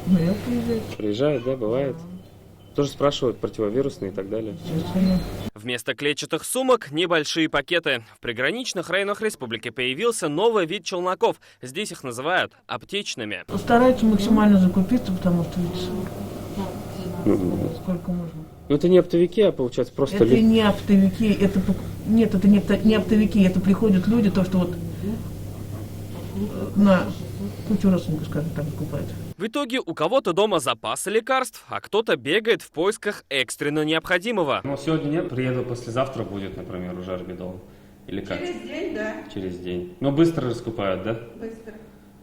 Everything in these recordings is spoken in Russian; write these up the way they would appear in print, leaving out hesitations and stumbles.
Мариэл приезжает. Приезжает, да, бывает. Тоже спрашивают противовирусные и так далее. Вместо клетчатых сумок небольшие пакеты. В приграничных районах республики появился новый вид челноков. Здесь их называют аптечными. Стараются максимально закупиться, потому что сколько можно. Но это не оптовики, а получается просто... Это не оптовики, это... Нет, это не оптовики, это приходят люди, то, что вот на кучу родственников, скажем так, покупают. В итоге у кого-то дома запасы лекарств, а кто-то бегает в поисках экстренно необходимого. Ну, сегодня нет, приеду, послезавтра будет, например, уже орбидол. Или как? Через день, да. Через день. Но быстро раскупают, да? Быстро.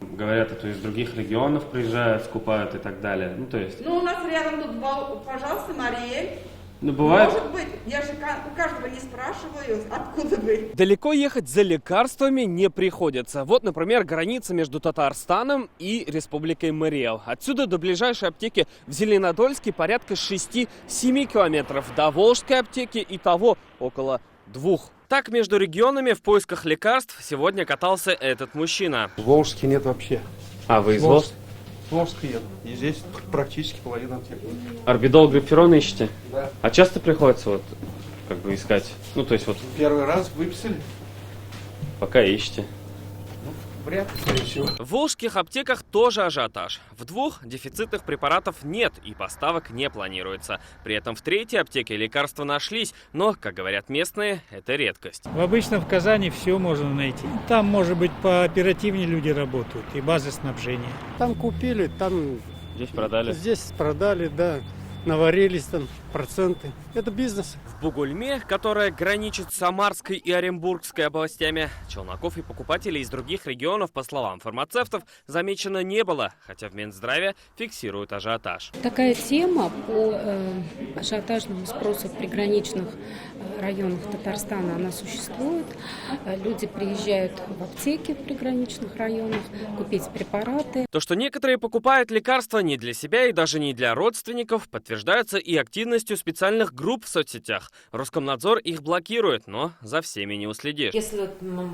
Говорят, это из других регионов приезжают, скупают и так далее. Ну, то есть... Ну, у нас рядом тут, пожалуйста, Мариэль. Ну, бывает... Может быть, я же у каждого не спрашиваю, откуда вы. Далеко ехать за лекарствами не приходится. Вот, например, граница между Татарстаном и Республикой Мариэл. Отсюда до ближайшей аптеки в Зеленодольске порядка 6-7 километров. До Волжской аптеки и того около 2. Так, между регионами в поисках лекарств сегодня катался этот мужчина. В Волжске нет вообще. А, вы из Волжска? В Волжске еду. И здесь практически половина аптек. Орбидол, глиферон ищете? Да. А часто приходится вот как бы искать? Ну, то есть вот Первый раз выписали. пока ищете. Вряд ли, скорее всего. В волжских аптеках тоже ажиотаж. В 2 дефицитных препаратов нет и поставок не планируется. При этом в 3-й аптеке лекарства нашлись, но, как говорят местные, это редкость. Обычно в Казани все можно найти. Там, может быть, пооперативнее люди работают и базы снабжения. Там купили, там Здесь продали. здесь продали, да, наварились там проценты. Это бизнес. В Бугульме, которая граничит с Самарской и Оренбургской областями, челноков и покупателей из других регионов, по словам фармацевтов, замечено не было, хотя в Минздраве фиксируют ажиотаж. Такая тема по ажиотажному спросу в приграничных районах Татарстана, она существует. Люди приезжают в аптеки в приграничных районах купить препараты. То, что некоторые покупают лекарства не для себя и даже не для родственников, подтверждается и активностью специальных групп в соцсетях. Роскомнадзор их блокирует, но за всеми не уследишь. Если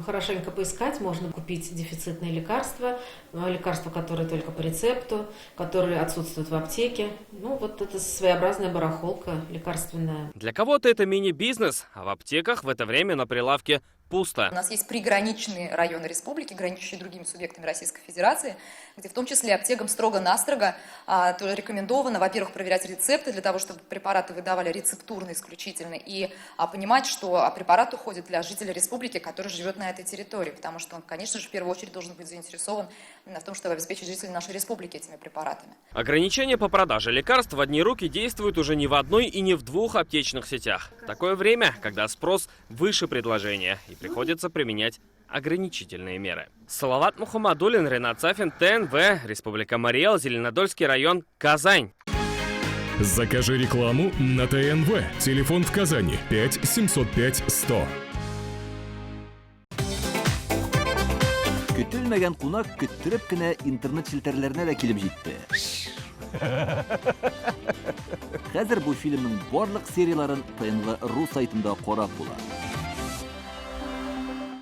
хорошенько поискать, можно купить дефицитные лекарства, лекарства, которые только по рецепту, которые отсутствуют в аптеке. Ну, вот это своеобразная барахолка лекарственная. Для кого-то это мини-бизнес, а в аптеках в это время на прилавке пусто. У нас есть приграничные районы республики, граничащие другими субъектами Российской Федерации, где в том числе аптекам строго-настрого рекомендовано, во-первых, проверять рецепты для того, чтобы препараты выдавали рецептурно исключительно, и понимать, что препарат уходит для жителя республики, который живет на этой территории, потому что он, конечно же, в первую очередь должен быть заинтересован в том, чтобы обеспечить жителей нашей республики этими препаратами. Ограничения по продаже лекарств в одни руки действуют уже не в одной и не в 2 аптечных сетях. Такое время, когда спрос выше предложения, и приходится применять ограничительные меры. Салават Мухаммадуллин, Ренат Сафин, ТНВ, Республика Мариэл, Зеленодольский район, Казань. Закажи рекламу на ТНВ. Телефон в Казани 5 705 100. Көтелмәгән кунак көттөреп кенә интернет челтәрләренә дә килеп җитте. Хәзер бу фильмның барлык серияларын ТНВ.ру сайтында карап була.